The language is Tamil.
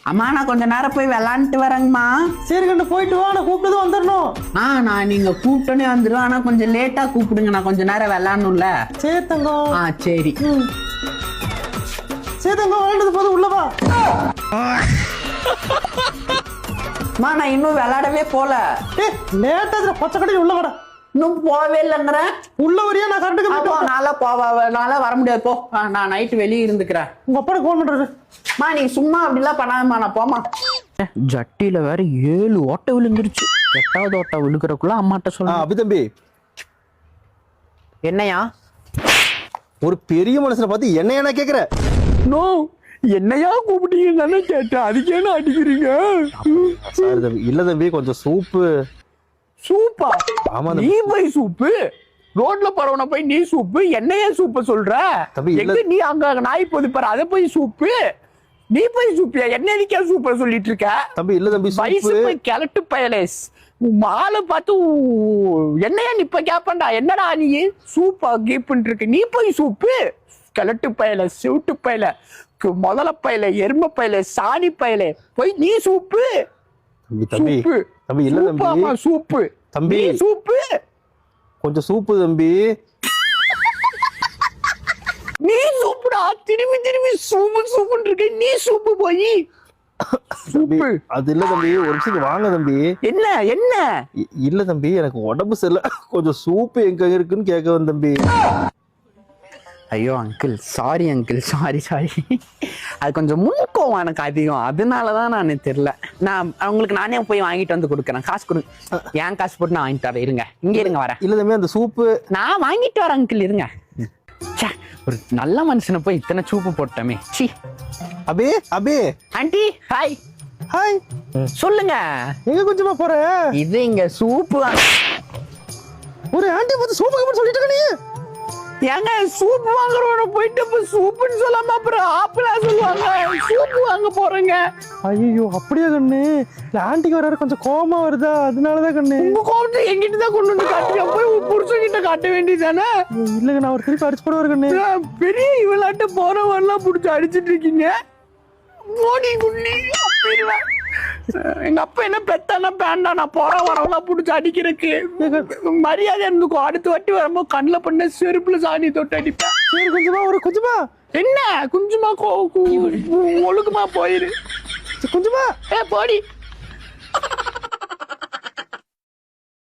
அம்மா நான் கொஞ்ச நேரம் போய் விளாண்டுட்டு வரேங்கம்மா. சரி கண்ணு போயிட்டு வா, நான் கூப்பிட்டு வந்துடணும். நான் நீங்க கூப்பிட்டோன்னே வந்துடுவேன். ஆனா கொஞ்சம் லேட்டா கூப்பிடுங்க, நான் கொஞ்ச நேரம் விளாடணும்ல. சரி தங்கம். சரி. சரி தங்கம், விளாண்டது போது உள்ளவா. அம்மா நான் இன்னும் விளாடவே போல. லேட்டா பச்சை கடையில் உள்ளவாடா. இன்னும் போவே இல்லைங்கிற. உள்ள வரியா? நான் கரெக்டுக்கு நாளா வர முடியாது போ. நான் நைட்டு வெளியே இருந்துக்கிறேன். உங்க அப்பா போன் பண்றாரு. நீ சும்மா அப்படிலாம் பண்ணாதம்மா, நான் போமா. ஜட்டியில வேற 7 ஓட்டை விழுந்துருச்சு. 8வது ஓட்டை விழுக்கிறக்குள்ள அம்மாட்ட சொல்ல. அபி தம்பி, என்னையா ஒரு பெரிய மனுஷனை பார்த்து என்னையா கேக்குற? நோ, என்னையா கூப்பிட்டீங்கன்னு கேட்டேன், அதுக்கே என்ன அடிக்கிறீங்க? சாரி தம்பி. இல்ல தம்பி, கொஞ்சம் சூப்பு. சூப்பா? ஆமா நீ போய் சூப்பு? ரோட்ல போறவன போய் நீ சூப்பு, என்னையா சூப்ப சொல்ற? எங்க நீ அங்க நாய் போது பாரு, அதை போய் சூப்பு. நீ போய் சூப்பியா? என்ன எதுக்கே சூப்பர் சொல்லிட்டு இருக்க தம்பி? இல்ல தம்பி, வயசு போய் கிளட்டு பயலேஸ் மாலை பார்த்து என்னையா நிப்ப கேப்பண்டா. என்னடா நீ சூப்பா கீப்புன்னு இருக்கு, நீ போய் சூப்பு. கிளட்டு பயல, செவிட்டு பயல, முதல பயல, எரும பயல, சாணி பயல, போய் நீ சூப்பு. தம்பி தம்பி இல்ல தம்பி, சூப்பு தம்பி, சூப்பு. கொஞ்சம் சூப்பு தம்பி. நீ சூப்புடா, திரும்பி திரும்பி சூப்பு சூப்புன்னு இருக்க, நீ சூப்பு போய் சூப்பு. அது இல்ல தம்பி, ஒரு நிமிஷம் வாங்க தம்பி. என்ன என்ன? இல்ல தம்பி, எனக்கு உடம்பு சரியில்லை, கொஞ்சம் சூப்பு எங்க இருக்குன்னு கேட்க வந்த தம்பி. ஐயோ அங்கிள், சாரி அங்கிள், சாரி. அது கொஞ்சம் முன்கோவம் எனக்கு அதிகம், அதனாலதான் நான் தெரியல. நான் உங்களுக்கு நானே போய் வாங்கிட்டு வந்து கொடுக்குறேன். காசு கொடுங்க, ஏன் காசு போட்டு நான் வாங்கிட்டு வரேன். இருங்க, இங்க இருங்க, வரேன். இல்ல தம்பி, அந்த சூப்பு நான் வாங்கிட்டு வரேன் அங்கிள், இருங்க. ஒரு நல்ல மனுஷனை போய் இத்தனை சூப்பு போட்டோமே. சி. Abhi, Abhi. Aunty hi. Hi. சொல்லுங்க, எங்க கொஞ்சமா போற? இது இங்க சூப்பு. ஒரு ஆண்டி பார்த்து சூப்பு சொல்லிட்டு இருக்க நீ. ஏங்க சூப் வாங்குறவன போயிட்டு இப்ப சூப்புன்னு சொல்லாம அப்புறம் ஆப்பிளா சொல்லுவாங்க. சூப்பு வாங்க போறேங்க. ஐயோ அப்படியே கண்ணு, ஆண்டிக்கு வர கொஞ்சம் கோவமா வருதா, அதனாலதான் கண்ணு. உங்க கோவத்தை எங்கிட்ட தான் கொண்டு வந்து காட்டுங்க, போய் புருஷன் கிட்ட காட்ட வேண்டியதானே? இல்லங்க, நான் ஒரு திருப்பி அடிச்சு போடுவாரு கண்ணு. பெரிய இவளாட்ட போறவெல்லாம் புடிச்சு அடிச்சிட்டு இருக்கீங்க. மோடி குண்ணி எங்க அப்பா என்ன பெத்தானா பேண்டா, நான் போற வரவெல்லாம் புடிச்சு அடிக்கிறதுக்கு மரியாதை இருந்துக்கும். அடுத்த வாட்டி வரும்போது கண்ணில் பண்ண செருப்புல சாணி தொட்டு அடிப்பேன். சரி கொஞ்சமா, ஒரு கொஞ்சமா. என்ன கொஞ்சமா ஒழுக்கமா போயிரு. கொஞ்சமா போடி.